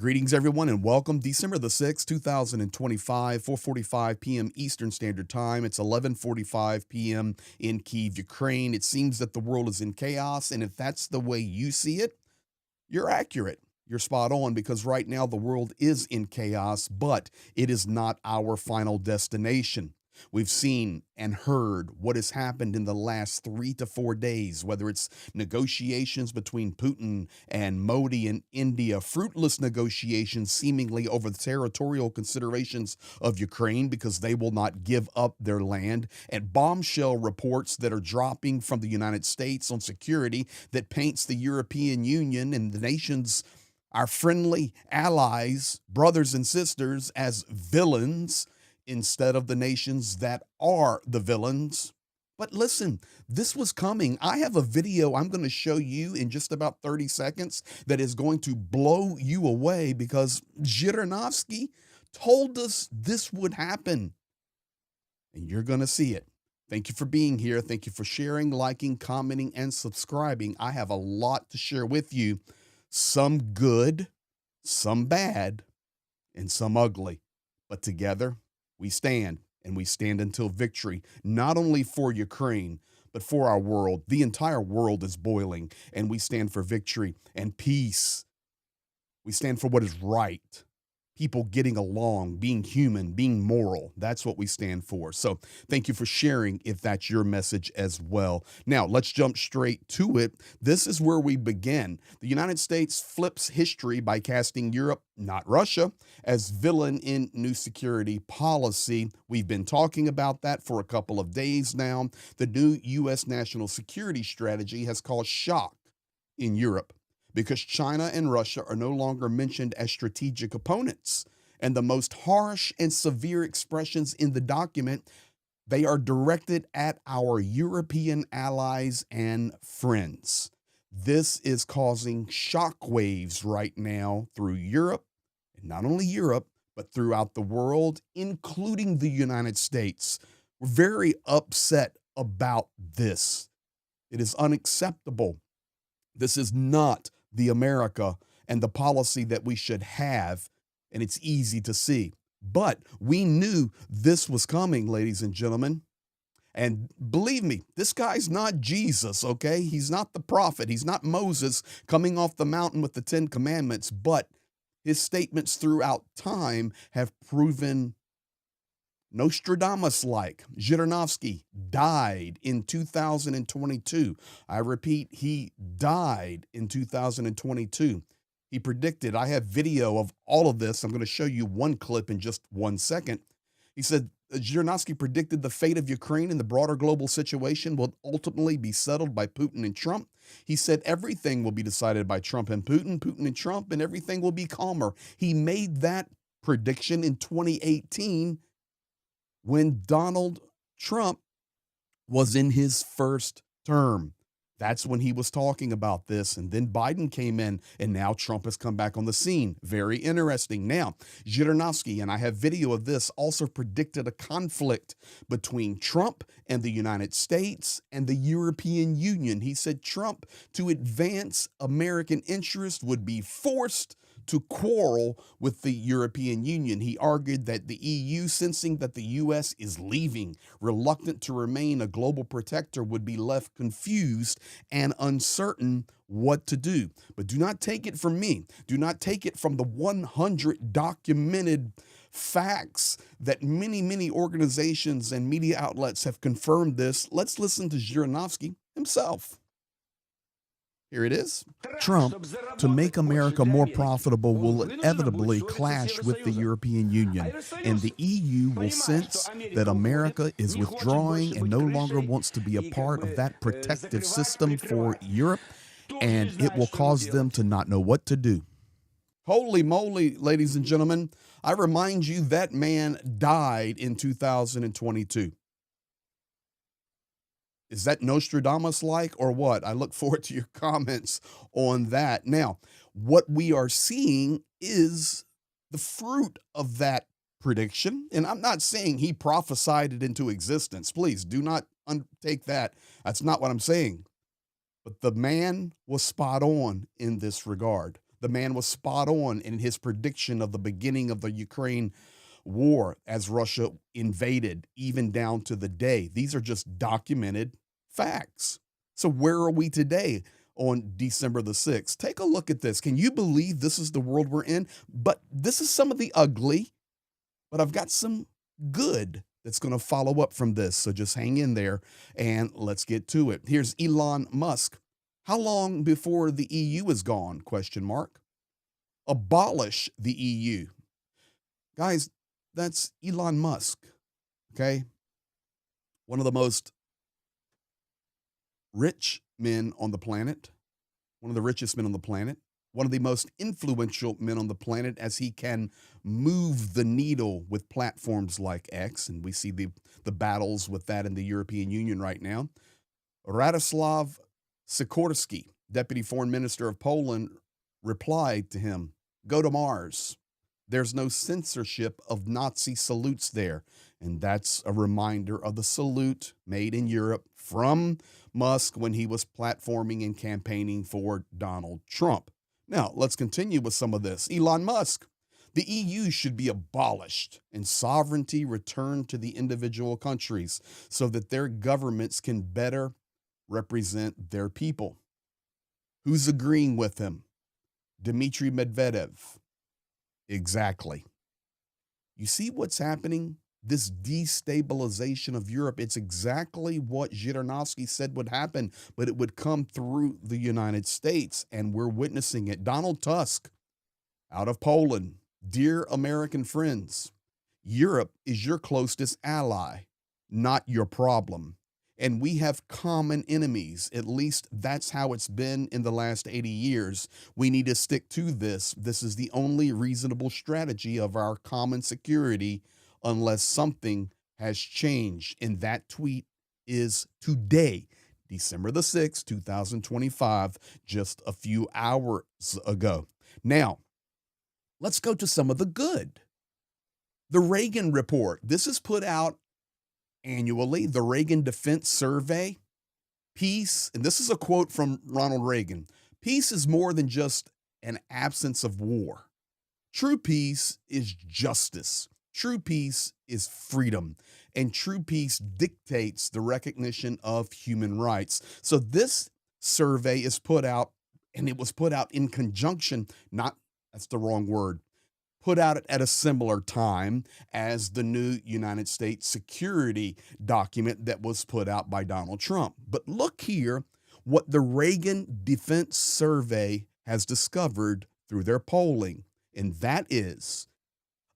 Greetings, everyone, and welcome. December the 6th, 2025, 4:45 p.m. Eastern Standard Time. It's 11:45 p.m. in Kyiv, Ukraine. It seems that the world is in chaos, and if that's the way you see it, you're accurate. You're spot on because right now the world is in chaos, but it is not our final destination. We've seen and heard what has happened in the last 3 to 4 days, whether it's negotiations between Putin and Modi in India, fruitless negotiations seemingly over the territorial considerations of Ukraine because they will not give up their land, and bombshell reports that are dropping from the United States on security that paints the European Union and the nations, our friendly allies, brothers and sisters, as villains instead of the nations that are the villains. But listen, this was coming. I have a video I'm going to show you in just about 30 seconds that is going to blow you away because Zhirinovsky told us this would happen. And you're going to see it. Thank you for being here. Thank you for sharing, liking, commenting, and subscribing. I have a lot to share with you. Some good, some bad, and some ugly. But together, we stand, and we stand until victory, not only for Ukraine, but for our world. The entire world is boiling, and we stand for victory and peace. We stand for what is right. People getting along, being human, being moral. That's what we stand for. So thank you for sharing if that's your message as well. Now, let's jump straight to it. This is where we begin. The United States flips history by casting Europe, not Russia, as villain in new security policy. We've been talking about that for a couple of days now. The new U.S. national security strategy has caused shock in Europe, because China and Russia are no longer mentioned as strategic opponents. And the most harsh and severe expressions in the document, they are directed at our European allies and friends. This is causing shockwaves right now through Europe, and not only Europe, but throughout the world, including the United States. We're very upset about this. It is unacceptable. This is not the America and the policy that we should have, and it's easy to see. But we knew this was coming, ladies and gentlemen. And believe me, this guy's not Jesus, okay? He's not the prophet. He's not Moses coming off the mountain with the 10 Commandments, but his statements throughout time have proven Nostradamus-like. Zhirinovsky died in 2022. I repeat, he died in 2022. He predicted, I have video of all of this. I'm going to show you one clip in just 1 second. He said, Zhirinovsky predicted the fate of Ukraine and the broader global situation will ultimately be settled by Putin and Trump. He said everything will be decided by Trump and Putin, Putin and Trump, and everything will be calmer. He made that prediction in 2018 when Donald Trump was in his first term. That's when he was talking about this. And then Biden came in, and now Trump has come back on the scene. Very interesting. Now, Zhirinovsky, and I have video of this, also predicted a conflict between Trump and the United States and the European Union. He said Trump, to advance American interest, would be forced to quarrel with the European Union. He argued that the EU, sensing that the U.S. is leaving, reluctant to remain a global protector, would be left confused and uncertain what to do. But do not take it from me. Do not take it from the 100 documented facts that many organizations and media outlets have confirmed this. Let's listen to Zhirinovsky himself. Here it is. Trump, to make America more profitable, will inevitably clash with the European Union, and the EU will sense that America is withdrawing and no longer wants to be a part of that protective system for Europe, and it will cause them to not know what to do. Holy moly, ladies and gentlemen, I remind you that man died in 2022. Is that Nostradamus-like or what? I look forward to your comments on that. Now, what we are seeing is the fruit of that prediction. And I'm not saying he prophesied it into existence. Please do not take that. That's not what I'm saying. But the man was spot on in this regard. The man was spot on in his prediction of the beginning of the Ukraine war as Russia invaded, even down to the day. These are just documented facts. So, where are we today on December the 6th? Take a look at this. Can you believe this is the world we're in? But this is some of the ugly, but I've got some good that's going to follow up from this. So just hang in there and let's get to it. Here's Elon Musk. How long before the EU is gone? Question mark. Abolish the EU. Guys, that's Elon Musk. Okay? One of the most rich men on the planet, one of the richest men on the planet, one of the most influential men on the planet, as he can move the needle with platforms like X. And we see the battles with that in the European Union right now. Radoslav Sikorski, Deputy Foreign Minister of Poland, replied to him, "Go to Mars. There's no censorship of Nazi salutes there." And that's a reminder of the salute made in Europe from Musk when he was platforming and campaigning for Donald Trump. Now, let's continue with some of this. Elon Musk. The EU should be abolished and sovereignty returned to the individual countries so that their governments can better represent their people. Who's agreeing with him? Dmitry Medvedev. Exactly. You see what's happening? This destabilization of Europe, it's exactly what Zhirinovsky said would happen, but it would come through the United States, and we're witnessing it. Donald Tusk, out of Poland. Dear American friends, Europe is your closest ally, not your problem. And we have common enemies. At least that's how it's been in the last 80 years. We need to stick to this. This is the only reasonable strategy of our common security unless something has changed. And that tweet is today, December the 6th, 2025, just a few hours ago. Now, let's go to some of the good. The Reagan Report. This is put out annually, the Reagan Defense Survey. Peace, and this is a quote from Ronald Reagan, peace is more than just an absence of war. True peace is justice. True peace is freedom. And true peace dictates the recognition of human rights. So this survey is put out, and it was put out in conjunction, not, that's the wrong word, put out at a similar time as the new United States security document that was put out by Donald Trump. But look here what the Reagan Defense Survey has discovered through their polling, and that is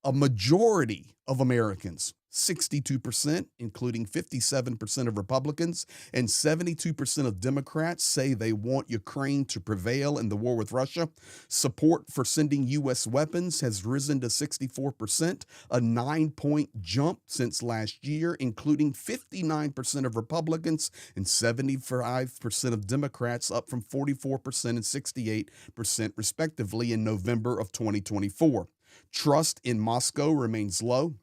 a majority of Americans, 62%, including 57% of Republicans and 72% of Democrats, say they want Ukraine to prevail in the war with Russia. Support for sending U.S. weapons has risen to 64%, a 9-point jump since last year, including 59% of Republicans and 75% of Democrats, up from 44% and 68%, respectively, in November of 2024. Trust in Moscow remains low.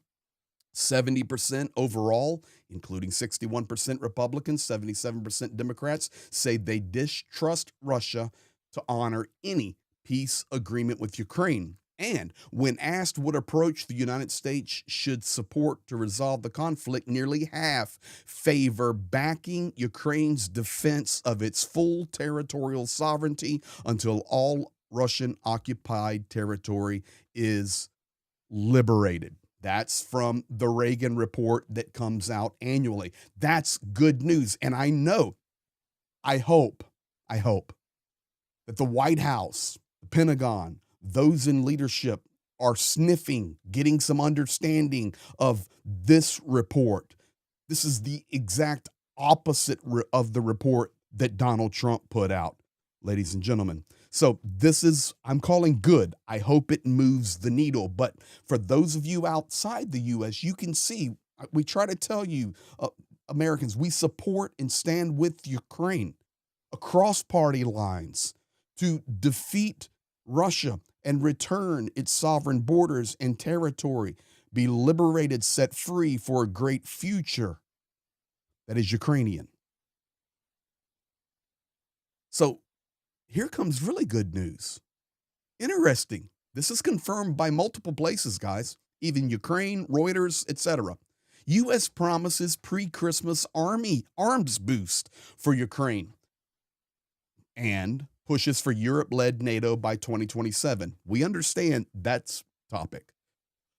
70% overall, including 61% Republicans, 77% Democrats, say they distrust Russia to honor any peace agreement with Ukraine. And when asked what approach the United States should support to resolve the conflict, nearly half favor backing Ukraine's defense of its full territorial sovereignty until all Russian-occupied territory is liberated. That's from the Reagan Report that comes out annually. That's good news. And I know, I hope that the White House, the Pentagon, those in leadership are sniffing, getting some understanding of this report. This is the exact opposite of the report that Donald Trump put out, ladies and gentlemen. So this is, I'm calling good. I hope it moves the needle. But for those of you outside the U.S., you can see, we try to tell you, Americans, we support and stand with Ukraine across party lines to defeat Russia and return its sovereign borders and territory, be liberated, set free for a great future that is Ukrainian. So here comes really good news. Interesting. This is confirmed by multiple places, guys, even Ukraine, Reuters, etc. U.S. promises pre-Christmas army arms boost for Ukraine and pushes for Europe-led NATO by 2027. We understand that's topic.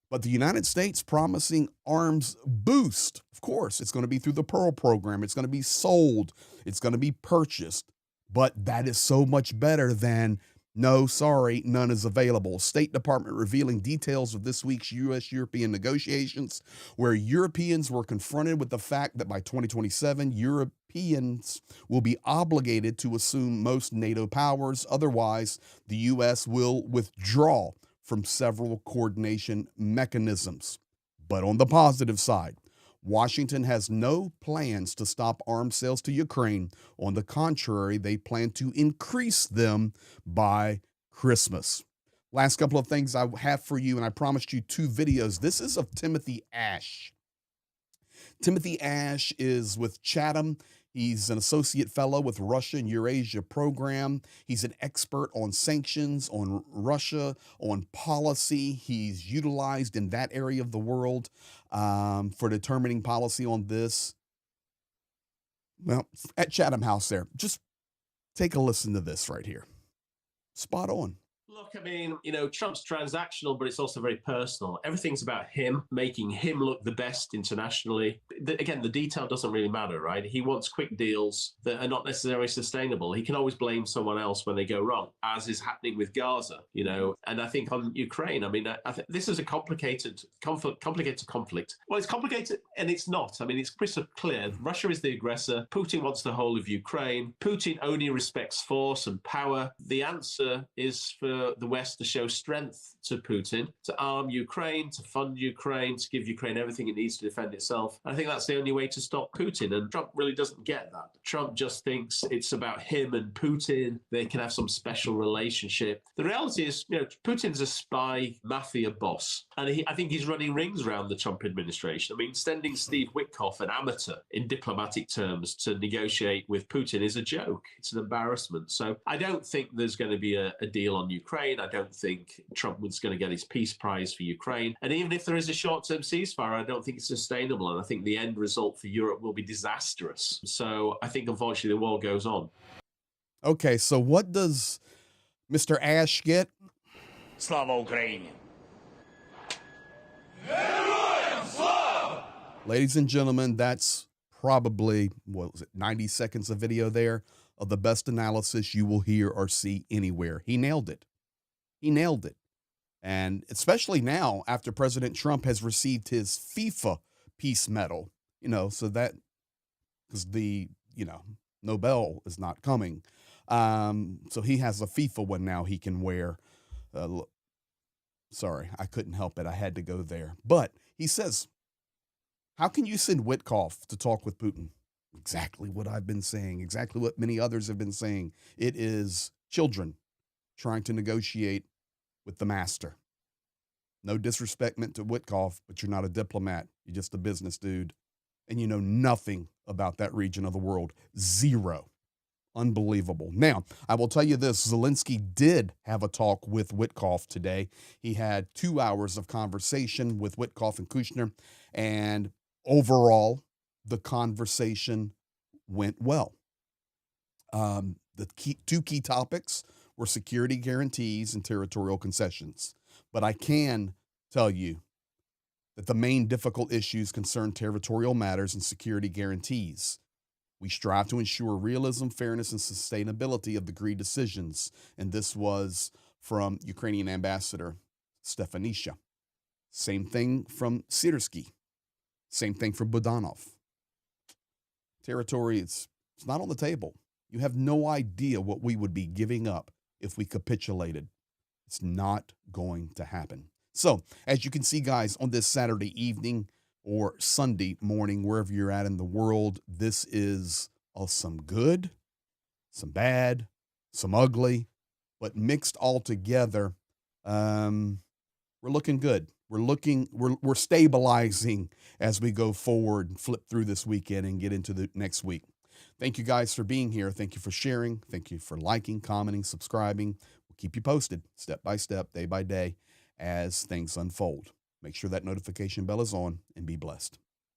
But the United States promising arms boost. Of course, it's going to be through the Pearl program. It's going to be sold. It's going to be purchased. But that is so much better than no, sorry, none is available. State Department revealing details of this week's U.S.-European negotiations, where Europeans were confronted with the fact that by 2027, Europeans will be obligated to assume most NATO powers. Otherwise, the U.S. will withdraw from several coordination mechanisms. But on the positive side, Washington has no plans to stop arms sales to Ukraine. On the contrary, they plan to increase them by Christmas. Last couple of things I have for you, and I promised you 2 videos. This is of Timothy Ash. Timothy Ash is with Chatham. He's an associate fellow with Russia and Eurasia program. He's an expert on sanctions, on Russia, on policy. He's utilized in that area of the world for determining policy on this. Well, at Chatham House there. Just take a listen to this right here. Spot on. Look, I mean, Trump's transactional, but it's also very personal. Everything's about him, making him look the best internationally. Again, the detail doesn't really matter, right? He wants quick deals that are not necessarily sustainable. He can always blame someone else when they go wrong, as is happening with Gaza, And I think on Ukraine, I mean, I think this is a complicated conflict. Well, it's complicated and it's not. I mean, it's crystal clear. Russia is the aggressor. Putin wants the whole of Ukraine. Putin only respects force and power. The answer is for the West to show strength to Putin, to arm Ukraine, to fund Ukraine, to give Ukraine everything it needs to defend itself. And I think that's the only way to stop Putin. And Trump really doesn't get that. Trump just thinks it's about him and Putin. They can have some special relationship. The reality is, Putin's a spy mafia boss. And I think he's running rings around the Trump administration. I mean, sending Steve Witkoff, an amateur in diplomatic terms, to negotiate with Putin is a joke. It's an embarrassment. So I don't think there's going to be a deal on Ukraine. I don't think Trump was going to get his peace prize for Ukraine. And even if there is a short-term ceasefire, I don't think it's sustainable. And I think the end result for Europe will be disastrous. So I think, unfortunately, the war goes on. Okay, so what does Mr. Ash get? Slava Ukraini. Ladies and gentlemen, that's probably, 90 seconds of video there of the best analysis you will hear or see anywhere. He nailed it. He nailed it. And especially now, after President Trump has received his FIFA Peace Medal, so that, because the, Nobel is not coming. So he has a FIFA one now he can wear. Sorry, I couldn't help it. I had to go there. But he says, how can you send Witkoff to talk with Putin? Exactly what I've been saying, exactly what many others have been saying. It is children trying to negotiate with the master. No disrespect meant to Witkoff, but you're not a diplomat. You're just a business dude. And you know nothing about that region of the world. Zero. Unbelievable. Now, I will tell you this. Zelensky did have a talk with Witkoff today. He had 2 hours of conversation with Witkoff and Kushner. And overall, the conversation went well. The two key topics were security guarantees and territorial concessions. But I can tell you that the main difficult issues concern territorial matters and security guarantees. We strive to ensure realism, fairness, and sustainability of the agreed decisions. And this was from Ukrainian Ambassador Stefanisha. Same thing from Sirsky. Same thing from Budanov. Territory, it's not on the table. You have no idea what we would be giving up if we capitulated. It's not going to happen. So, as you can see, guys, on this Saturday evening or Sunday morning, wherever you're at in the world, this is some good, some bad, some ugly, but mixed all together. We're looking good. We're stabilizing as we go forward and flip through this weekend and get into the next week. Thank you guys for being here. Thank you for sharing. Thank you for liking, commenting, subscribing. We'll keep you posted step by step, day by day, as things unfold. Make sure that notification bell is on and be blessed.